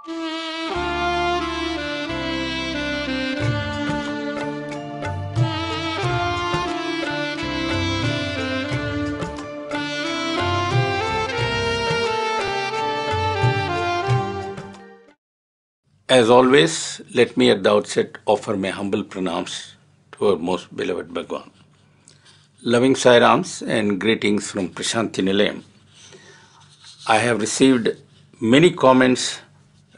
As always, let me at the outset offer my humble pranams to our most beloved Bhagwan. Loving Sai Rams and greetings from Prashanti Nilayam. I have received many comments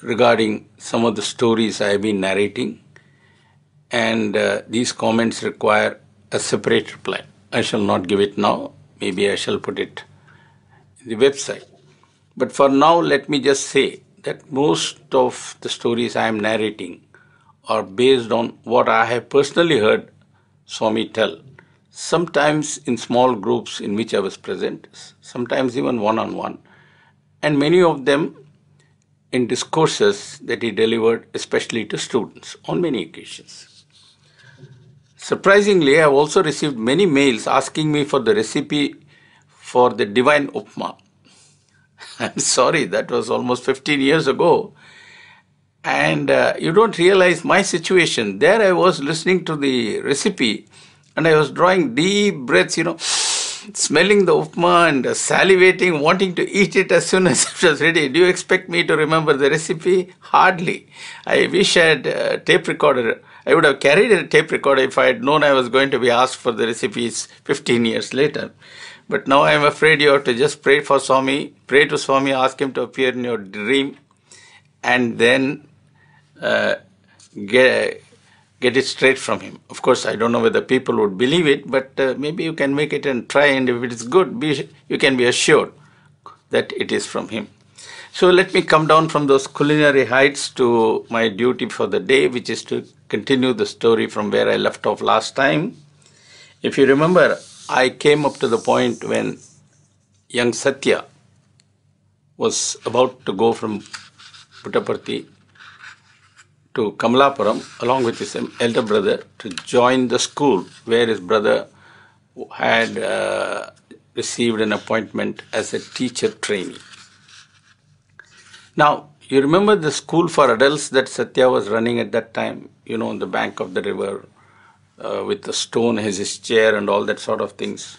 regarding some of the stories I have been narrating, and these comments require a separate reply. I shall not give it now. Maybe I shall put it in the website. But for now, let me just say that most of the stories I am narrating are based on what I have personally heard Swami tell, sometimes in small groups in which I was present, sometimes even one-on-one, and many of them in discourses that he delivered especially to students on many occasions. Surprisingly, I have also received many mails asking me for the recipe for the divine upma. I'm sorry, that was almost 15 years ago. And you don't realize my situation. There I was listening to the recipe and I was drawing deep breaths, smelling the upma and salivating, wanting to eat it as soon as it was ready. Do you expect me to remember the recipe? Hardly. I wish I had a tape recorder. I would have carried a tape recorder if I had known I was going to be asked for the recipes 15 years later. But now I am afraid you have to just pray for Swami, pray to Swami, ask him to appear in your dream, and then get it straight from him. Of course, I don't know whether people would believe it, but maybe you can make it and try, and if it is good, you can be assured that it is from him. So let me come down from those culinary heights to my duty for the day, which is to continue the story from where I left off last time. If you remember, I came up to the point when young Sathya was about to go from Puttaparthi to Kamalapuram along with his elder brother to join the school where his brother had received an appointment as a teacher trainee. Now, you remember the school for adults that Sathya was running at that time, on the bank of the river, with the stone as his chair and all that sort of things.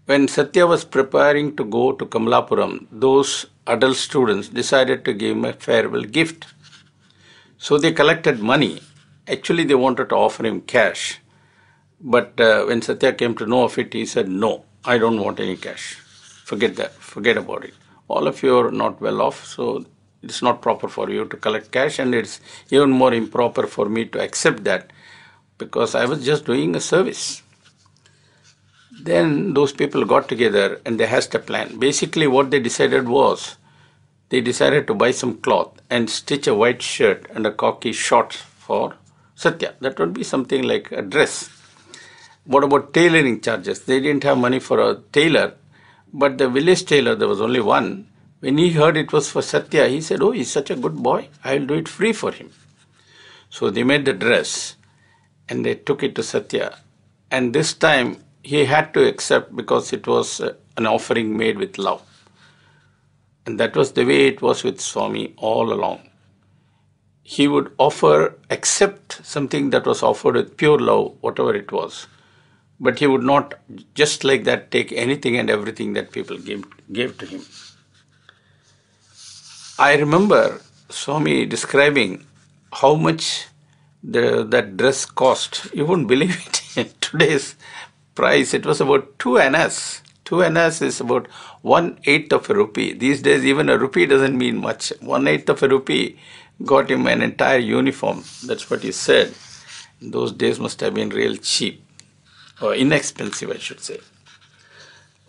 When Sathya was preparing to go to Kamalapuram, those adult students decided to give him a farewell gift. So they collected money. Actually, they wanted to offer him cash. But when Sathya came to know of it, he said, "No, I don't want any cash. Forget that. Forget about it. All of you are not well off, so it's not proper for you to collect cash, and it's even more improper for me to accept that, because I was just doing a service." Then those people got together and they hatched a plan. Basically what they decided was, they decided to buy some cloth and stitch a white shirt and a khaki shorts for Sathya. That would be something like a dress. What about tailoring charges? They didn't have money for a tailor, but the village tailor, there was only one. When he heard it was for Sathya, he said, "Oh, he's such a good boy, I'll do it free for him." So they made the dress and they took it to Sathya. And this time he had to accept, because it was an offering made with love. And that was the way it was with Swami all along. He would accept something that was offered with pure love, whatever it was. But he would not just like that take anything and everything that people gave to him. I remember Swami describing how much that dress cost. You wouldn't believe it. In today's price, it was about 2 annas. 2 annas is about 1/8 of a rupee. These days, even a rupee doesn't mean much. 1/8 of a rupee got him an entire uniform. That's what he said. Those days must have been real cheap, or inexpensive, I should say.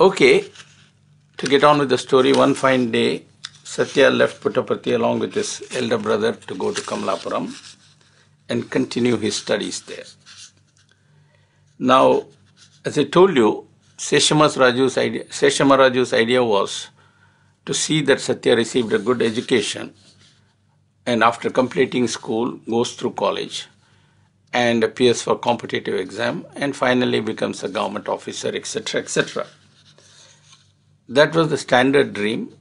Okay, to get on with the story, one fine day, Sathya left Puttaparthi along with his elder brother to go to Kamalapuram and continue his studies there. Now, as I told you, Seshamaraju's idea was to see that Sathya received a good education, and after completing school, goes through college and appears for competitive exam and finally becomes a government officer, etc., etc. That was the standard dream,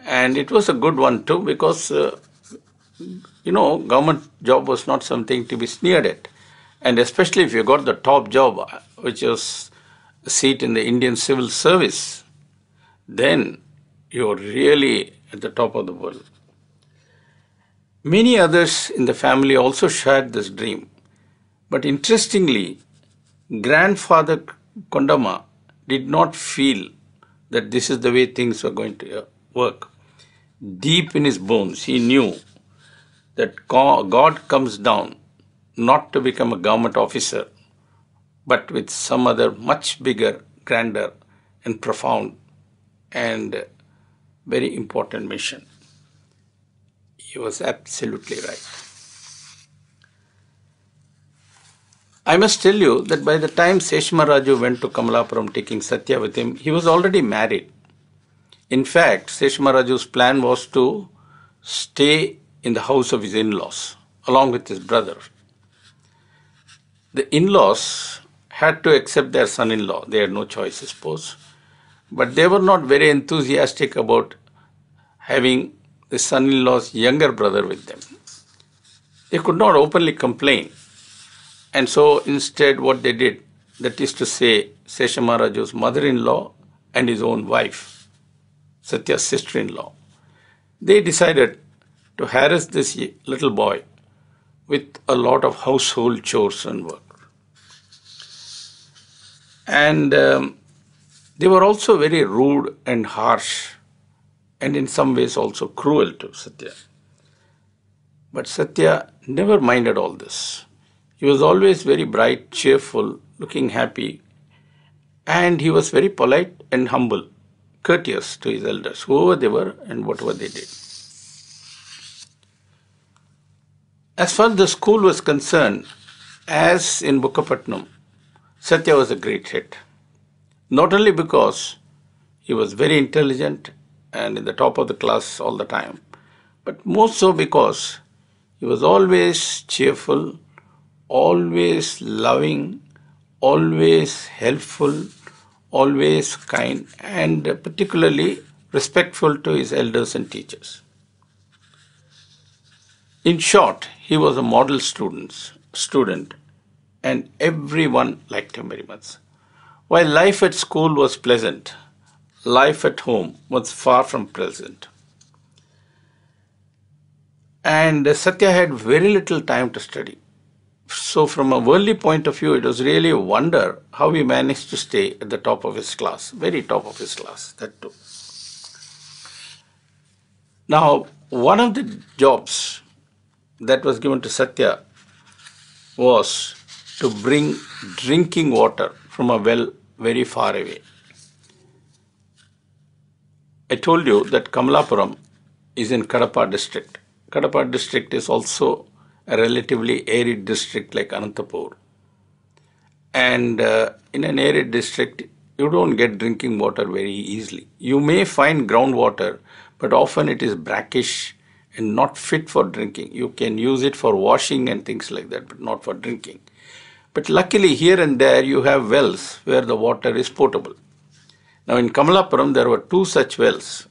and it was a good one too, because government job was not something to be sneered at. And especially if you got the top job, which was a seat in the Indian civil service, then you're really at the top of the world. Many others in the family also shared this dream. But interestingly, grandfather Kondama did not feel that this is the way things were going to work. Deep in his bones, he knew that God comes down not to become a government officer, but with some other much bigger, grander, and profound and very important mission. He was absolutely right. I must tell you that by the time Seshamaraju went to Kamalapuram taking Sathya with him, he was already married. In fact, Seshamaraju's plan was to stay in the house of his in-laws along with his brother. The in-laws had to accept their son-in-law. They had no choice, I suppose. But they were not very enthusiastic about having the son-in-law's younger brother with them. They could not openly complain. And so instead what they did, that is to say, Seshamaraju's mother-in-law and his own wife, Sathya's sister-in-law, they decided to harass this little boy with a lot of household chores and work. And they were also very rude and harsh, and in some ways also cruel to Sathya. But Sathya never minded all this. He was always very bright, cheerful, looking happy, and he was very polite and humble, courteous to his elders, whoever they were and whatever they did. As far as the school was concerned, as in Bukkapatnam, Sathya was a great hit. Not only because he was very intelligent and in the top of the class all the time, but more so because he was always cheerful, always loving, always helpful, always kind, and particularly respectful to his elders and teachers. In short, he was a model student, and everyone liked him very much. While life at school was pleasant, life at home was far from pleasant. And Sathya had very little time to study. So from a worldly point of view, it was really a wonder how he managed to stay at the top of his class, very top of his class, that too. Now, one of the jobs that was given to Sathya was to bring drinking water from a well very far away. I told you that Kamalapuram is in Kadapa district. Kadapa district is also a relatively arid district like Anantapur. And in an arid district, you don't get drinking water very easily. You may find groundwater, but often it is brackish and not fit for drinking. You can use it for washing and things like that, but not for drinking. But luckily here and there you have wells where the water is potable. Now in Kamalapuram there were 2 such wells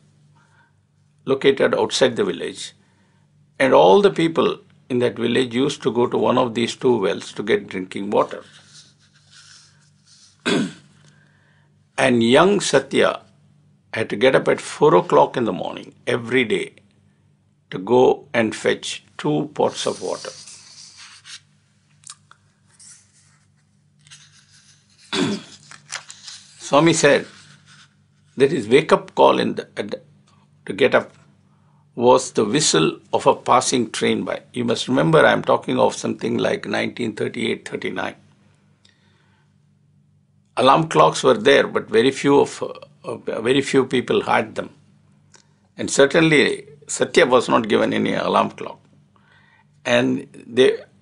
located outside the village, and all the people in that village used to go to one of these 2 wells to get drinking water. And young Sathya had to get up at 4 o'clock in the morning every day to go and fetch 2 pots of water. Swami said that his wake-up call to get up was the whistle of a passing train by. You must remember I am talking of something like 1938-39. Alarm clocks were there, but very few people had them. And certainly Sathya was not given any alarm clock. And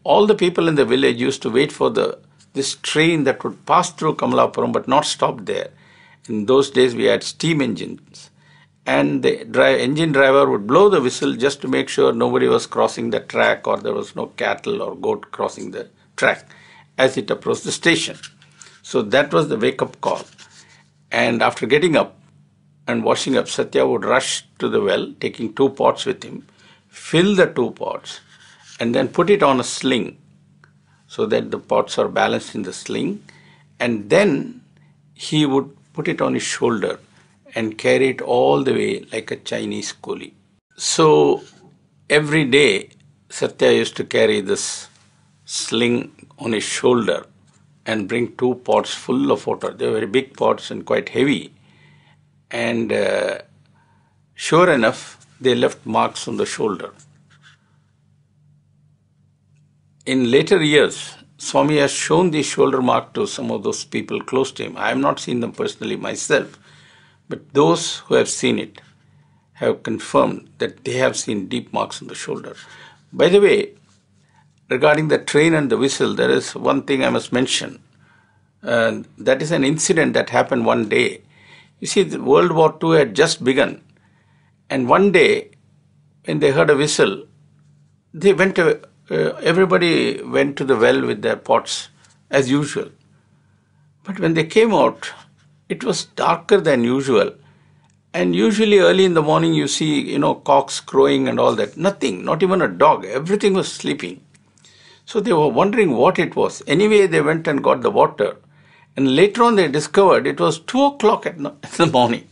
all the people in the village used to wait for this train that would pass through Kamalapuram but not stop there. In those days we had steam engines. And the engine driver would blow the whistle just to make sure nobody was crossing the track or there was no cattle or goat crossing the track as it approached the station. So that was the wake-up call. And after getting up and washing up, Sathya would rush to the well, taking 2 pots with him, fill the two pots, and then put it on a sling so that the pots are balanced in the sling, and then he would put it on his shoulder and carry it all the way like a Chinese coolie. So every day Sathya used to carry this sling on his shoulder and bring two pots full of water. They were very big pots and quite heavy. And sure enough, they left marks on the shoulder. In later years, Swami has shown the shoulder mark to some of those people close to him. I have not seen them personally myself, but those who have seen it have confirmed that they have seen deep marks on the shoulder. By the way, regarding the train and the whistle, there is one thing I must mention. That is an incident that happened one day. You see, the World War II had just begun, and one day, when they heard a whistle, they went to, everybody went to the well with their pots as usual. But when they came out, it was darker than usual. And usually early in the morning you see, cocks crowing and all that. Nothing, not even a dog. Everything was sleeping. So they were wondering what it was. Anyway, they went and got the water. And later on they discovered it was 2 o'clock in the morning.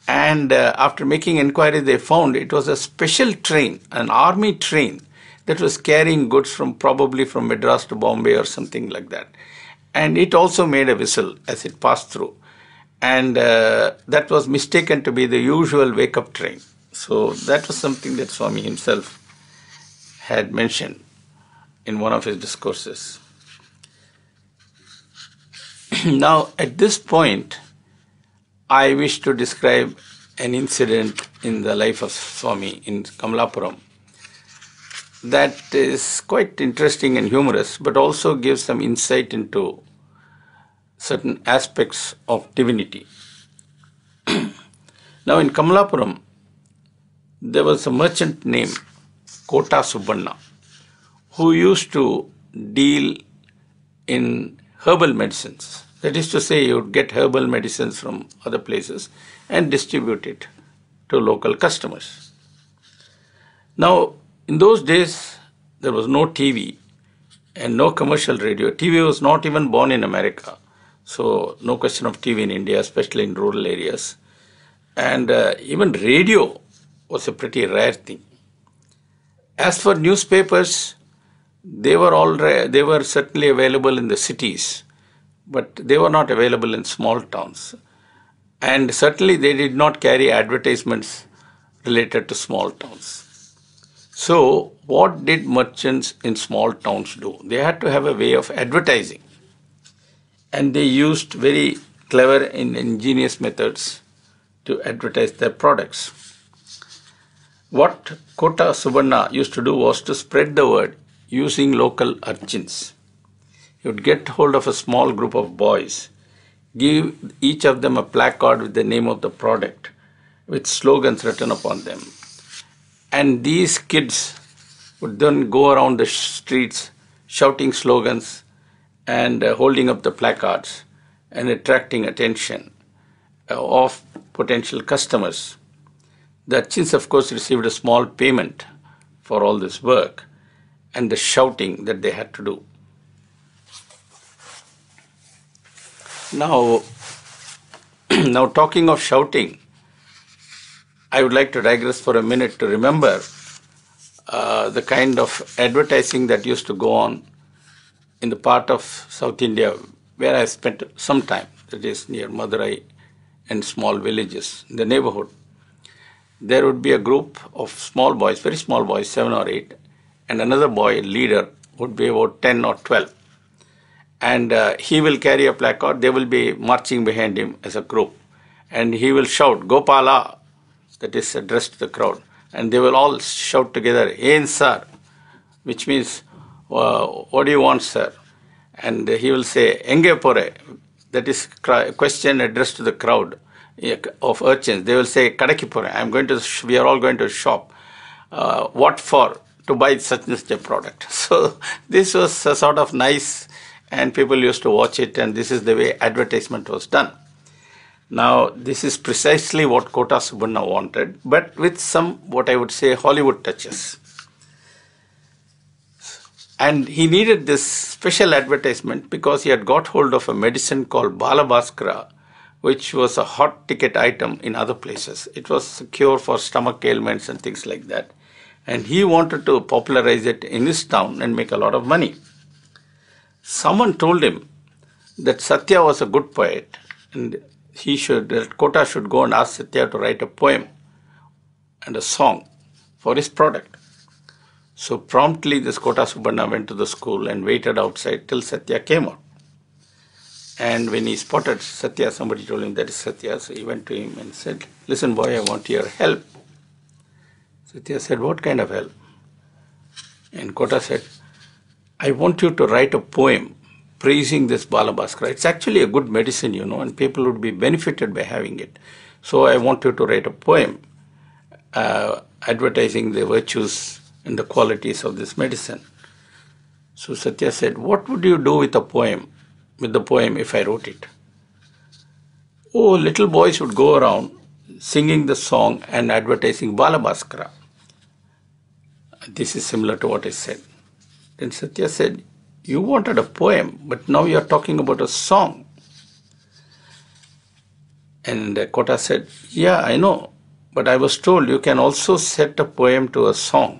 And after making inquiries, they found it was a special train, an army train that was carrying goods probably from Madras to Bombay or something like that. And it also made a whistle as it passed through. And that was mistaken to be the usual wake-up train. So that was something that Swami himself had mentioned in one of his discourses. Now, at this point, I wish to describe an incident in the life of Swami in Kamalapuram that is quite interesting and humorous, but also gives some insight into certain aspects of divinity. Now, in Kamalapuram, there was a merchant named Kota Subbanna who used to deal in herbal medicines. That is to say, he would get herbal medicines from other places and distribute it to local customers. Now, in those days, there was no TV and no commercial radio. TV was not even born in America. So, no question of TV in India, especially in rural areas. And even radio was a pretty rare thing. As for newspapers, they were certainly available in the cities, but they were not available in small towns. And certainly they did not carry advertisements related to small towns. So, what did merchants in small towns do? They had to have a way of advertising. And they used very clever and ingenious methods to advertise their products. What Kota Subbanna used to do was to spread the word using local urchins. He would get hold of a small group of boys, give each of them a placard with the name of the product, with slogans written upon them. And these kids would then go around the streets shouting slogans and holding up the placards and attracting attention of potential customers. The urchins, of course, received a small payment for all this work and the shouting that they had to do. Now talking of shouting, I would like to digress for a minute to remember the kind of advertising that used to go on in the part of South India where I spent some time, that is near Madurai and small villages in the neighborhood. There would be a group of small boys, very small boys, 7 or 8, and another boy, leader, would be about 10 or 12. And he will carry a placard, they will be marching behind him as a group. And he will shout, Gopala, that is addressed to the crowd. And they will all shout together, Ain sir, which means, what do you want, sir? And he will say, Enge pore, that is a question addressed to the crowd of urchins. They will say, Kadaki pore, we are all going to shop. What for? To buy such and such a product. So this was a sort of nice, and people used to watch it, and this is the way advertisement was done. Now, this is precisely what Kota Subbunna wanted, but with some, what I would say, Hollywood touches. And he needed this special advertisement because he had got hold of a medicine called Balabhaskara, which was a hot ticket item in other places. It was a cure for stomach ailments and things like that. And he wanted to popularize it in his town and make a lot of money. Someone told him that Sathya was a good poet and Kota should go and ask Sathya to write a poem and a song for his product. So promptly this Kota Subbunna went to the school and waited outside till Sathya came out. And when he spotted Sathya, somebody told him that is Sathya. So he went to him and said, "Listen boy, I want your help." Sathya said, "What kind of help?" And Kota said, "I want you to write a poem praising this Balabhaskara. It's actually a good medicine, and people would be benefited by having it. So I want you to write a poem advertising the virtues and the qualities of this medicine." So Sathya said, "What would you do with the poem if I wrote it?" "Oh, little boys would go around singing the song and advertising Balabhaskara." This is similar to what I said. Then Sathya said, "You wanted a poem, but now you are talking about a song." And Kota said, "Yeah, I know, but I was told you can also set a poem to a song."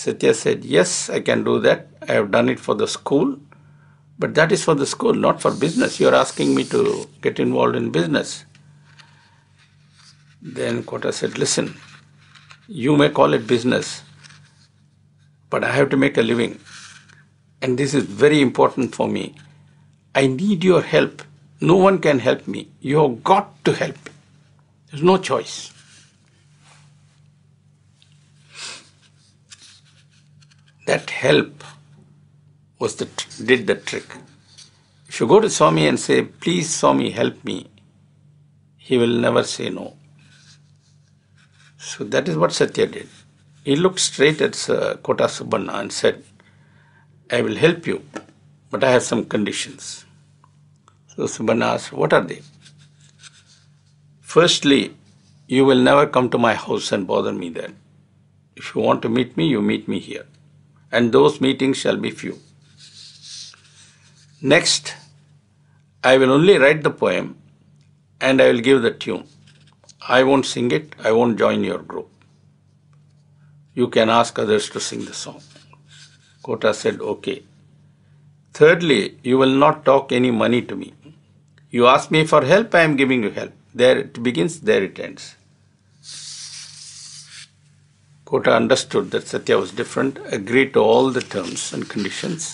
Sathya said, "Yes, I can do that. I have done it for the school, but that is for the school, not for business. You are asking me to get involved in business." Then Kota said, "Listen, you may call it business, but I have to make a living. And this is very important for me. I need your help. No one can help me. You have got to help me. There's no choice." That help did the trick. If you go to Swami and say, "Please Swami, help me," he will never say no. So that is what Sathya did. He looked straight at Kota Subbunna and said, "I will help you, but I have some conditions." So Subbunna asked, "What are they?" "Firstly, you will never come to my house and bother me there. If you want to meet me, you meet me here. And those meetings shall be few. Next, I will only write the poem and I will give the tune. I won't sing it, I won't join your group. You can ask others to sing the song." Kota said, "Okay. Thirdly, you will not talk any money to me. You ask me for help, I am giving you help. There it begins, there it ends." Kota understood that Sathya was different, agreed to all the terms and conditions,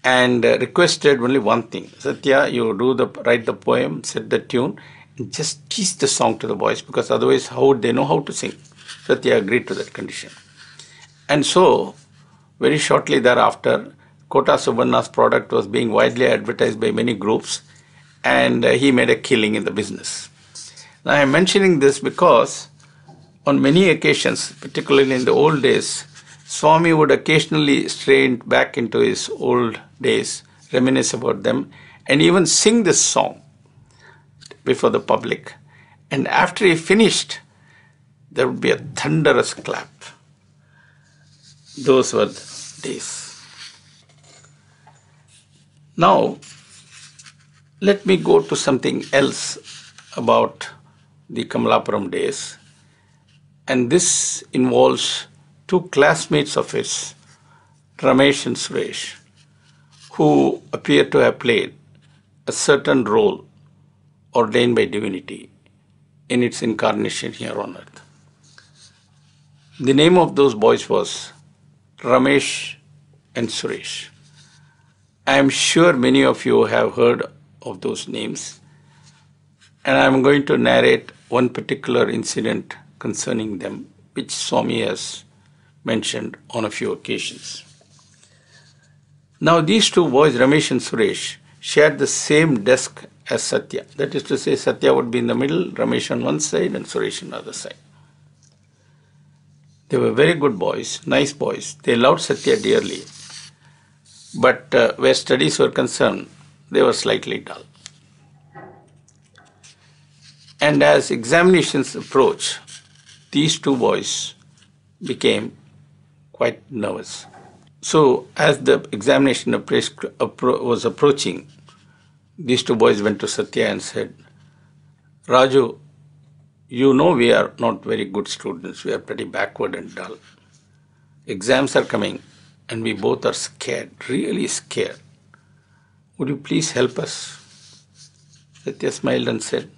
and requested only one thing. "Sathya, you write the poem, set the tune, and just teach the song to the boys, because otherwise how would they know how to sing?" Sathya agreed to that condition. And so, very shortly thereafter, Kota Subbunna's product was being widely advertised by many groups, and he made a killing in the business. Now I am mentioning this because on many occasions, particularly in the old days, Swami would occasionally stray back into his old days, reminisce about them, and even sing this song before the public. And after he finished, there would be a thunderous clap. Those were the days. Now, let me go to something else about the Kamalapuram days. And this involves two classmates of his, Ramesh and Suresh, who appear to have played a certain role ordained by divinity in its incarnation here on earth. The name of those boys was Ramesh and Suresh. I am sure many of you have heard of those names, and I am going to narrate one particular incident concerning them, which Swami has mentioned on a few occasions. Now these two boys, Ramesh and Suresh, shared the same desk as Sathya. That is to say, Sathya would be in the middle, Ramesh on one side and Suresh on the other side. They were very good boys, nice boys. They loved Sathya dearly. But where studies were concerned, they were slightly dull. And as examinations approach, these two boys became quite nervous. So as the examination was approaching, these two boys went to Sathya and said, Raju, you know we are not very good students. We are pretty backward and dull. Exams are coming and we both are scared, really scared. Would you please help us? Sathya smiled and said,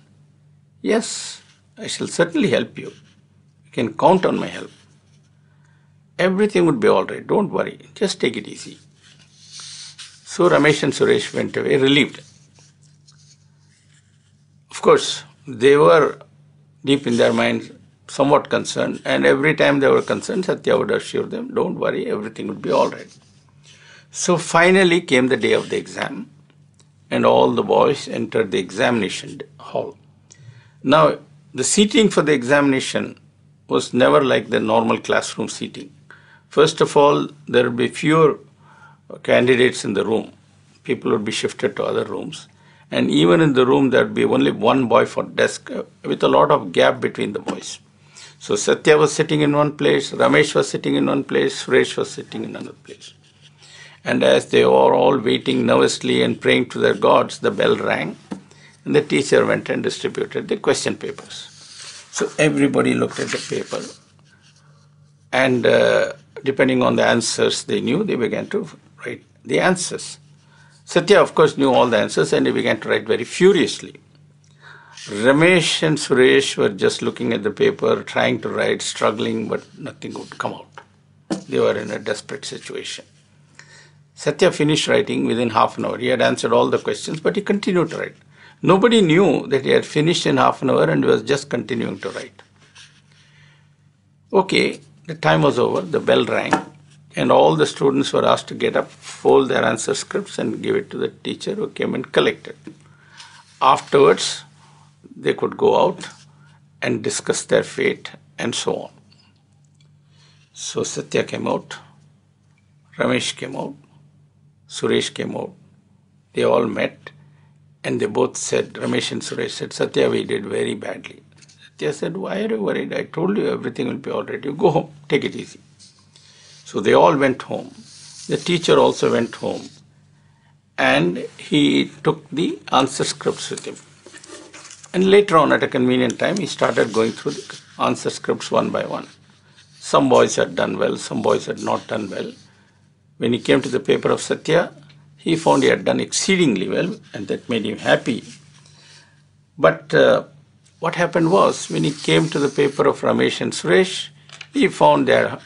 yes, I shall certainly help you. You can count on my help. Everything would be all right. Don't worry. Just take it easy. So Ramesh and Suresh went away relieved. Of course, they were deep in their minds somewhat concerned, and every time they were concerned, Sathya would assure them, don't worry, everything would be all right. So finally came the day of the exam, and all the boys entered the examination hall. Now, the seating for the examination was never like the normal classroom seating. First of all, there would be fewer candidates in the room. People would be shifted to other rooms. And even in the room, there would be only one boy for desk with a lot of gap between the boys. So Sathya was sitting in one place, Ramesh was sitting in one place, Suresh was sitting in another place. And as they were all waiting nervously and praying to their gods, the bell rang and the teacher went and distributed the question papers. So everybody looked at the paper and depending on the answers they knew, they began to write the answers. Sathya, of course, knew all the answers and he began to write very furiously. Ramesh and Suresh were just looking at the paper, trying to write, struggling, but nothing would come out. They were in a desperate situation. Sathya finished writing within half an hour. He had answered all the questions, but he continued to write. Nobody knew that he had finished in half an hour and was just continuing to write. Okay, the time was over, the bell rang, and all the students were asked to get up, fold their answer scripts and give it to the teacher who came and collected. Afterwards, they could go out and discuss their fate and so on. So Sathya came out, Ramesh came out, Suresh came out. They all met and they both said, Ramesh and Suresh said, Sathya, we did very badly. Sathya said, why are you worried? I told you everything will be all right. You go home, take it easy. So they all went home. The teacher also went home and he took the answer scripts with him. And later on, at a convenient time, he started going through the answer scripts one by one. Some boys had done well, some boys had not done well. When he came to the paper of Sathya, he found he had done exceedingly well, and that made him happy. But what happened was, when he came to the paper of Ramesh and Suresh, he found that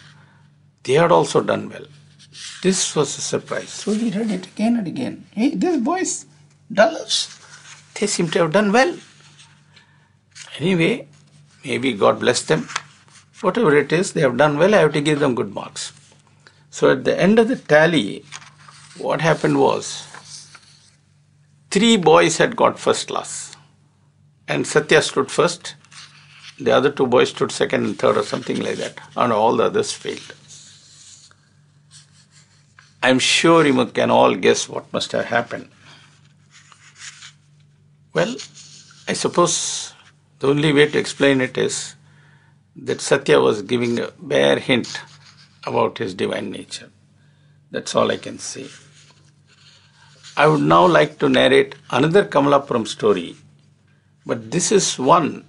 they had also done well. This was a surprise. So he read it again and again. Hey, these boys, dullers, they seem to have done well. Anyway, maybe God bless them. Whatever it is, they have done well, I have to give them good marks. So at the end of the tally, what happened was, 3 boys had got first class. And Sathya stood first. The other 2 boys stood second and third or something like that. And all the others failed. I'm sure you can all guess what must have happened. Well, I suppose the only way to explain it is that Sathya was giving a bare hint about his divine nature. That's all I can say. I would now like to narrate another Kamalapuram story, but this is one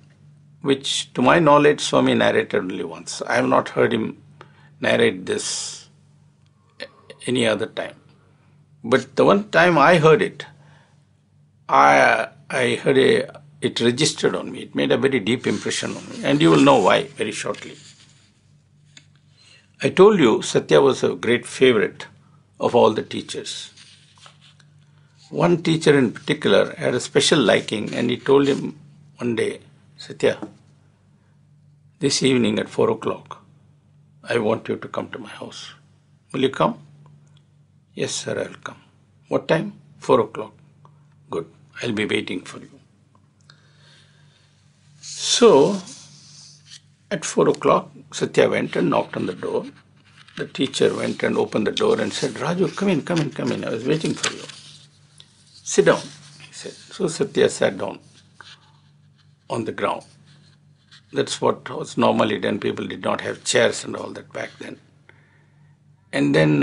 which, to my knowledge, Swami narrated only once. I have not heard him narrate this any other time. But the one time I heard it, I heard it registered on me. It made a very deep impression on me, and you will know why very shortly. I told you Sathya was a great favorite of all the teachers. One teacher in particular had a special liking, and he told him one day, Sathya, this evening at 4 o'clock, I want you to come to my house. Will you come? Yes, sir, I will come. What time? 4 o'clock. Good. I'll be waiting for you. So, at 4 o'clock, Sathya went and knocked on the door. The teacher went and opened the door and said, Raju, come in, come in, come in. I was waiting for you. Sit down, he said. So Sathya sat down. on the ground. That's what was normally done. People did not have chairs and all that back then. And then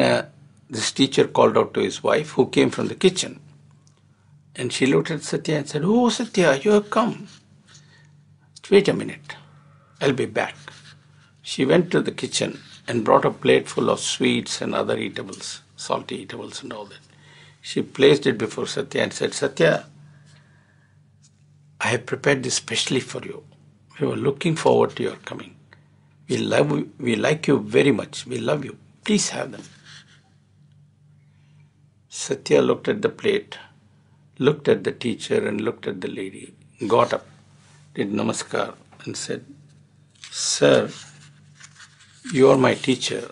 this teacher called out to his wife, who came from the kitchen. And she looked at Sathya and said, "Oh, Sathya, you have come. Wait a minute. I'll be back." She went to the kitchen and brought a plate full of sweets and other eatables, salty eatables and all that. She placed it before Sathya and said, "Sathya, I have prepared this specially for you. We were looking forward to your coming. We like you very much. We love you. Please have them." Sathya looked at the plate, looked at the teacher and looked at the lady, got up, did namaskar and said, "Sir, you are my teacher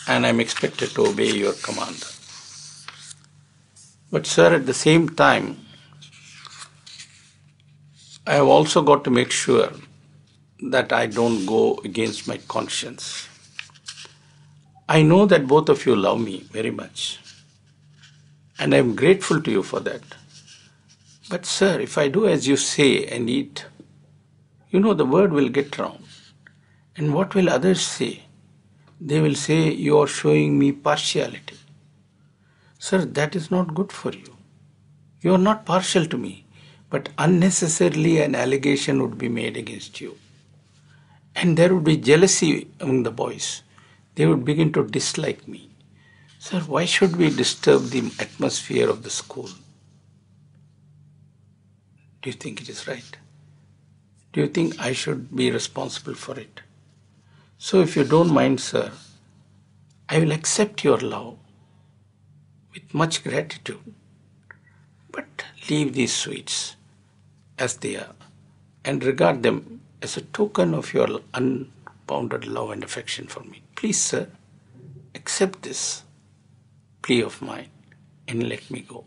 and I am expected to obey your command. But sir, at the same time, I have also got to make sure that I don't go against my conscience. I know that both of you love me very much, and I am grateful to you for that. But sir, if I do as you say and eat, the word will get round. And what will others say? They will say you are showing me partiality. Sir, that is not good for you. You are not partial to me, but unnecessarily an allegation would be made against you. And there would be jealousy among the boys. They would begin to dislike me. Sir, why should we disturb the atmosphere of the school? Do you think it is right? Do you think I should be responsible for it? So if you don't mind, sir, I will accept your love with much gratitude, but leave these sweets as they are and regard them as a token of your unbounded love and affection for me. Please, sir, accept this plea of mine and let me go."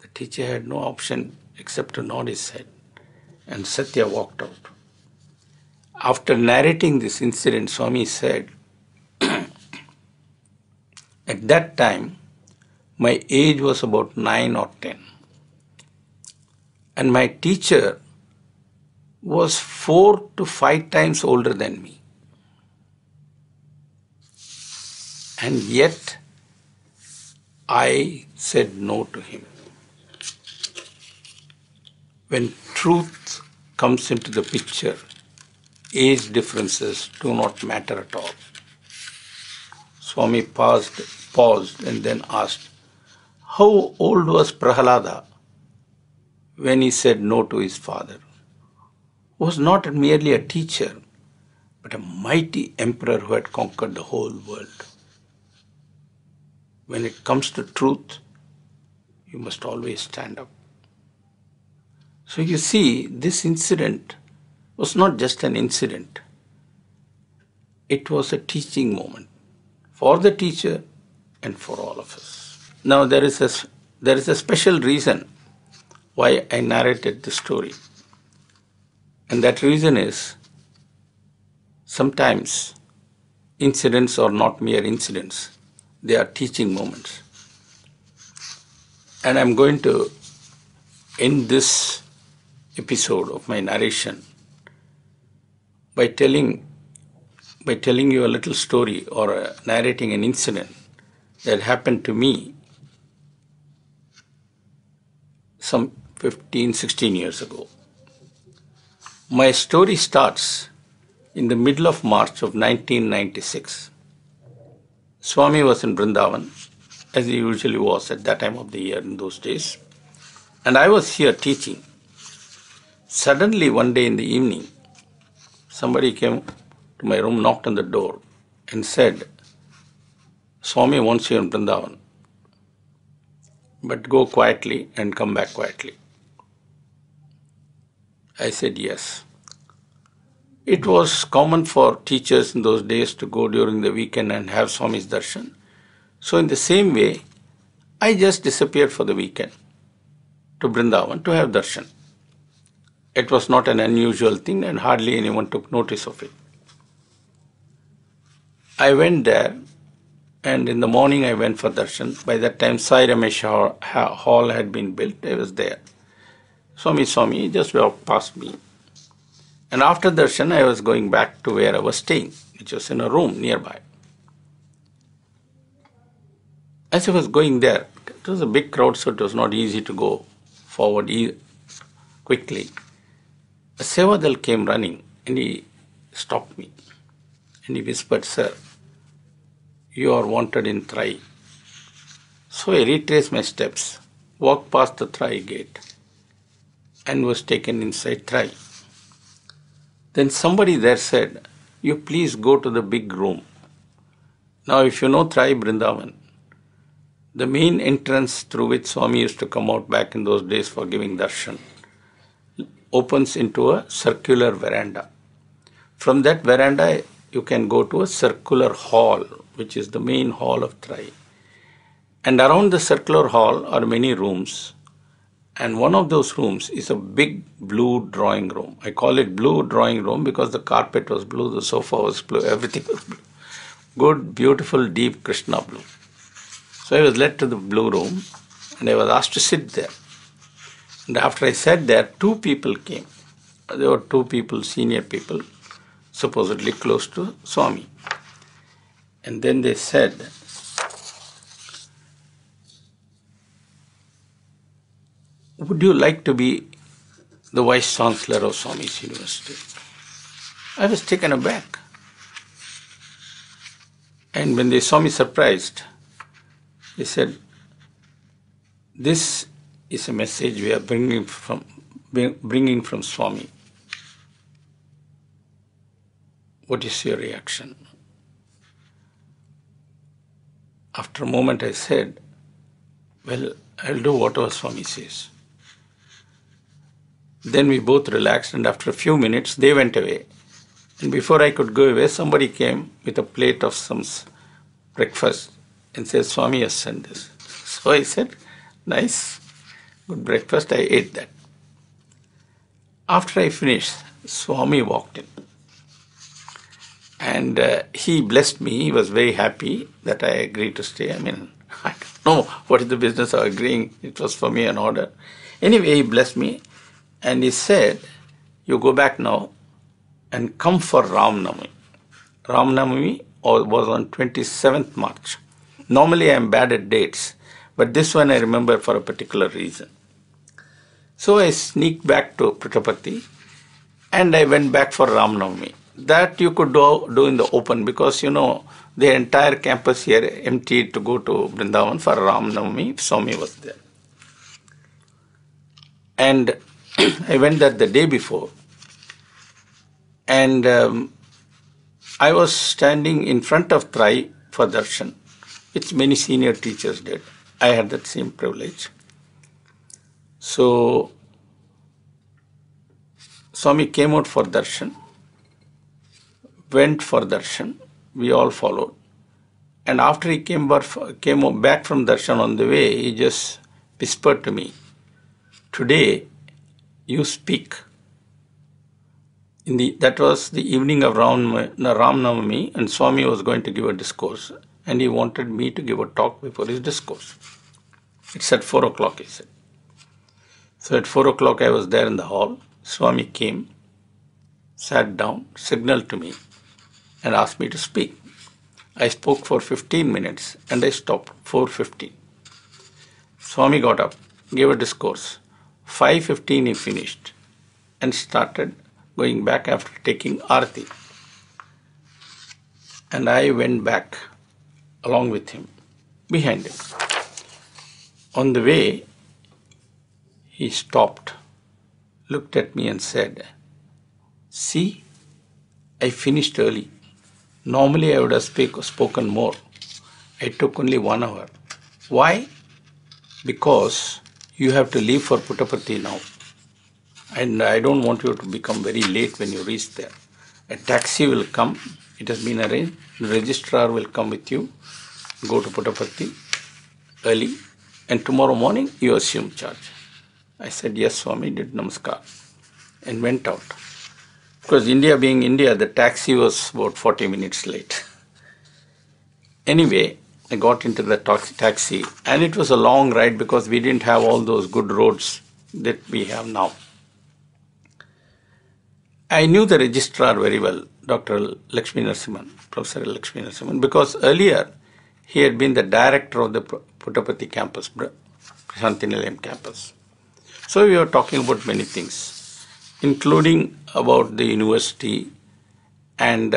The teacher had no option except to nod his head, and Sathya walked out. After narrating this incident, Swami said, "At that time, my age was about 9 or 10. And my teacher was 4 to 5 times older than me. And yet, I said no to him." When truth comes into the picture, age differences do not matter at all. Swami paused and then asked, "How old was Prahalada when he said no to his father? He was not merely a teacher, but a mighty emperor who had conquered the whole world. When it comes to truth, you must always stand up." So you see, this incident was not just an incident. It was a teaching moment for the teacher and for all of us. Now there is a special reason why I narrated this story. And that reason is, sometimes incidents are not mere incidents. They are teaching moments. And I'm going to end this episode of my narration by telling you a little story or narrating an incident that happened to me some 15, 16 years ago. My story starts in the middle of March of 1996. Swami was in Vrindavan, as he usually was at that time of the year in those days. And I was here teaching. Suddenly, one day in the evening, somebody came to my room, knocked on the door, and said, "Swami wants you in Vrindavan, but go quietly and come back quietly." I said yes. It was common for teachers in those days to go during the weekend and have Swami's darshan. So in the same way, I just disappeared for the weekend to Vrindavan to have darshan. It was not an unusual thing and hardly anyone took notice of it. I went there, and in the morning I went for darshan. By that time, Sai Hall had been built. I was there. Swami, Swami, he just walked past me. And after darshan, I was going back to where I was staying, which was in a room nearby. As I was going there, it was a big crowd, so it was not easy to go forward quickly. A Sevadal came running and he stopped me and he whispered, "Sir, you are wanted in Trai." So I retraced my steps, walked past the Trai gate and was taken inside Trai. Then somebody there said, "You please go to the big room." Now if you know Trai Brindavan, the main entrance through which Swami used to come out back in those days for giving darshan opens into a circular veranda. From that veranda, you can go to a circular hall, which is the main hall of Trai. And around the circular hall are many rooms. And one of those rooms is a big blue drawing room. I call it blue drawing room because the carpet was blue, the sofa was blue, everything was blue. Good, beautiful, deep Krishna blue. So I was led to the blue room and I was asked to sit there. And after I sat there, two people came. There were two people, senior people, supposedly close to Swami. And then they said, "Would you like to be the Vice Chancellor of Swami's University?" I was taken aback. And when they saw me surprised, they said, "This is a message we are bringing from Swami. What is your reaction?" After a moment I said, "Well, I'll do whatever Swami says." Then we both relaxed and after a few minutes they went away. And before I could go away, somebody came with a plate of some breakfast and said, "Swami has sent this." So I said, "Nice, good breakfast." I ate that. After I finished, Swami walked in. And he blessed me. He was very happy that I agreed to stay. I mean, I don't know what is the business of agreeing. It was for me an order. Anyway, he blessed me and he said, "You go back now and come for Ram Navami." Ram Navami was on 27th March. Normally I am bad at dates, but this one I remember for a particular reason. So I sneaked back to Puttaparthi and I went back for Ram Navami. That you could do in the open because, the entire campus here emptied to go to Vrindavan for Ram Navami. Swami was there. And I went there the day before. And I was standing in front of Trai for darshan, which many senior teachers did. I had that same privilege. So Swami came out for darshan, went for darshan, we all followed. And after he came back from darshan on the way, he just whispered to me, "Today you speak." That was the evening of Ram Navami, and Swami was going to give a discourse, and he wanted me to give a talk before his discourse. It's at 4 o'clock, he said. So at 4 o'clock I was there in the hall. Swami came, sat down, signaled to me, and asked me to speak. I spoke for 15 minutes, and I stopped 4:15. Swami got up, gave a discourse. 5:15 he finished, and started going back after taking Arati. And I went back along with him, behind him. On the way, he stopped, looked at me and said, "See, I finished early. Normally I would have spoken more. I took only 1 hour. Why? Because you have to leave for Puttaparthi now. And I don't want you to become very late when you reach there. A taxi will come. It has been arranged. The registrar will come with you. Go to Puttaparthi early. And tomorrow morning you assume charge." I said, "Yes, Swami," did namaskar and went out. Because India being India, the taxi was about 40 minutes late. Anyway, I got into the taxi and it was a long ride because we didn't have all those good roads that we have now. I knew the registrar very well, Dr. Lakshmi Narasimhan, Professor Lakshmi Narasimhan, because earlier he had been the director of the Puttaparthi campus, Prashanthi Nilayam campus. So we were talking about many things, including about the university and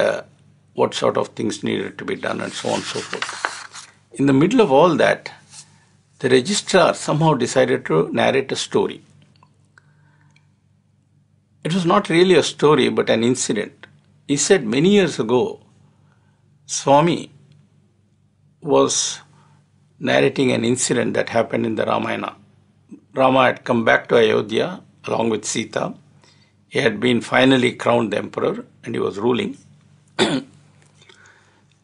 what sort of things needed to be done and so on and so forth. In the middle of all that, the registrar somehow decided to narrate a story. It was not really a story but an incident. He said many years ago, Swami was narrating an incident that happened in the Ramayana. Rama had come back to Ayodhya along with Sita. He had been finally crowned the emperor and he was ruling.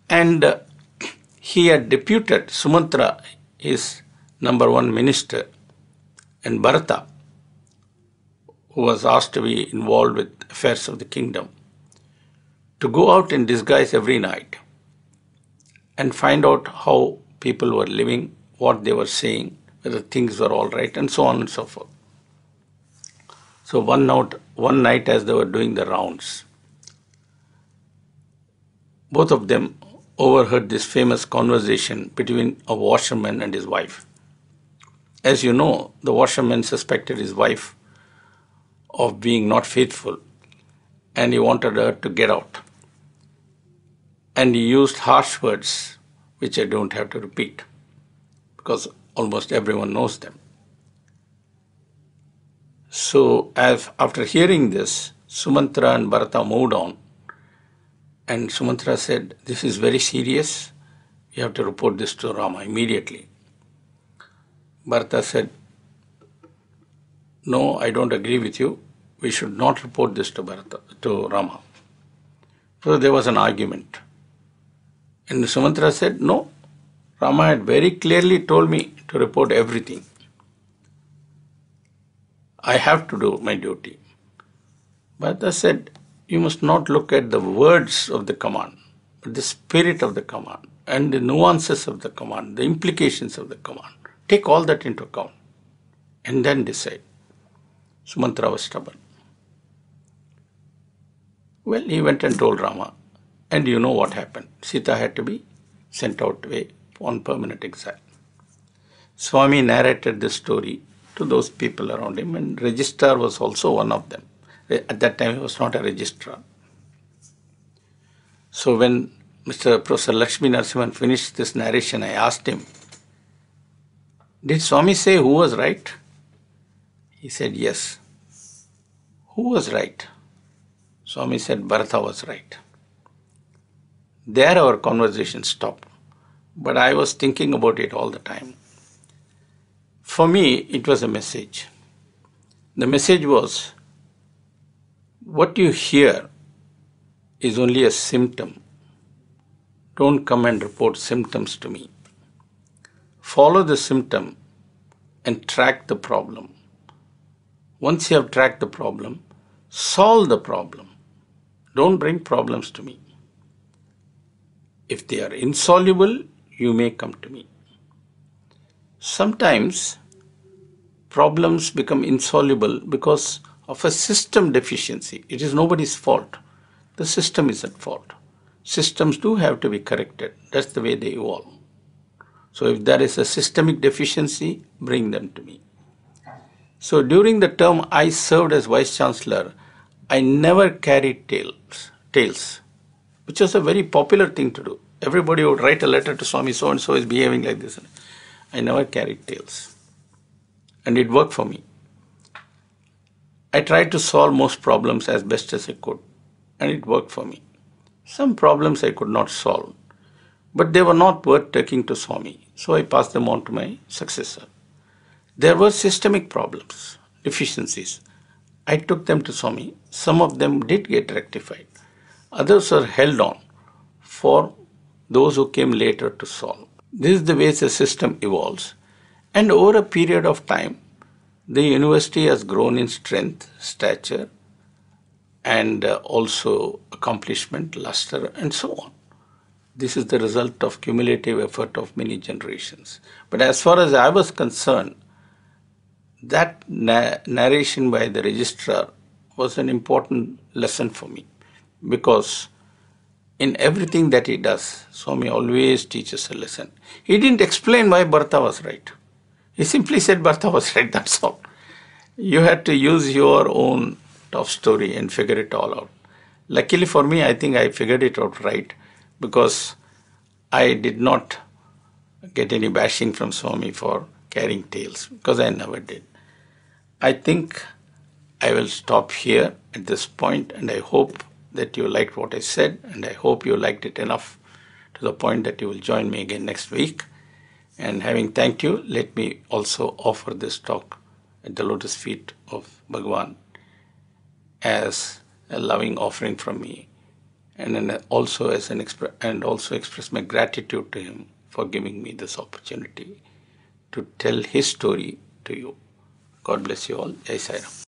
And he had deputed Sumantra, his number one minister, and Bharata, who was asked to be involved with affairs of the kingdom, to go out in disguise every night and find out how people were living, what they were saying, whether things were all right, and so on and so forth. So one night as they were doing the rounds, both of them overheard this famous conversation between a washerman and his wife. As you know, the washerman suspected his wife of being not faithful and he wanted her to get out. And he used harsh words which I don't have to repeat because almost everyone knows them. So after hearing this, Sumantra and Bharata moved on, and Sumantra said, "This is very serious. You have to report this to Rama immediately." Bharata said, "No, I don't agree with you. We should not report this to Rama." So there was an argument. And Sumantra said, "No, Rama had very clearly told me to report everything. I have to do my duty." Bharata said, "You must not look at the words of the command, but the spirit of the command and the nuances of the command, the implications of the command. Take all that into account and then decide." Sumantra was stubborn. Well, he went and told Rama, and you know what happened. Sita had to be sent out on permanent exile. Swami narrated this story to those people around him, and registrar was also one of them. At that time, he was not a registrar. So when Mr. Professor Lakshmi Narasimhan finished this narration, I asked him, "Did Swami say who was right?" He said, "Yes." "Who was right?" Swami said, "Bharata was right." There our conversation stopped. But I was thinking about it all the time. For me, it was a message. The message was, what you hear is only a symptom. Don't come and report symptoms to me. Follow the symptom and track the problem. Once you have tracked the problem, solve the problem. Don't bring problems to me. If they are insoluble, you may come to me. Sometimes problems become insoluble because of a system deficiency. It is nobody's fault. The system is at fault. Systems do have to be corrected. That's the way they evolve. So if there is a systemic deficiency, bring them to me. So during the term I served as Vice Chancellor, I never carried tales, which was a very popular thing to do. Everybody would write a letter to Swami, so and so is behaving like this. I never carried tales. And it worked for me. I tried to solve most problems as best as I could. And it worked for me. Some problems I could not solve. But they were not worth taking to Swami. So I passed them on to my successor. There were systemic problems, deficiencies. I took them to Swami. Some of them did get rectified. Others are held on for those who came later to solve. This is the way the system evolves. And over a period of time, the university has grown in strength, stature, and also accomplishment, luster, and so on. This is the result of cumulative effort of many generations. But as far as I was concerned, that narration by the registrar was an important lesson for me, because in everything that he does, Swami always teaches a lesson. He didn't explain why Bharata was right. He simply said Bharata was right, that's all. You had to use your own top story and figure it all out. Luckily for me, I think I figured it out right, because I did not get any bashing from Swami for carrying tales, because I never did. I think I will stop here at this point, and I hope that you liked what I said, and I hope you liked it enough to the point that you will join me again next week. And having thanked you, let me also offer this talk at the lotus feet of Bhagwan as a loving offering from me, and also also express my gratitude to him for giving me this opportunity to tell his story to you. God bless you all. Jai Sai Ram.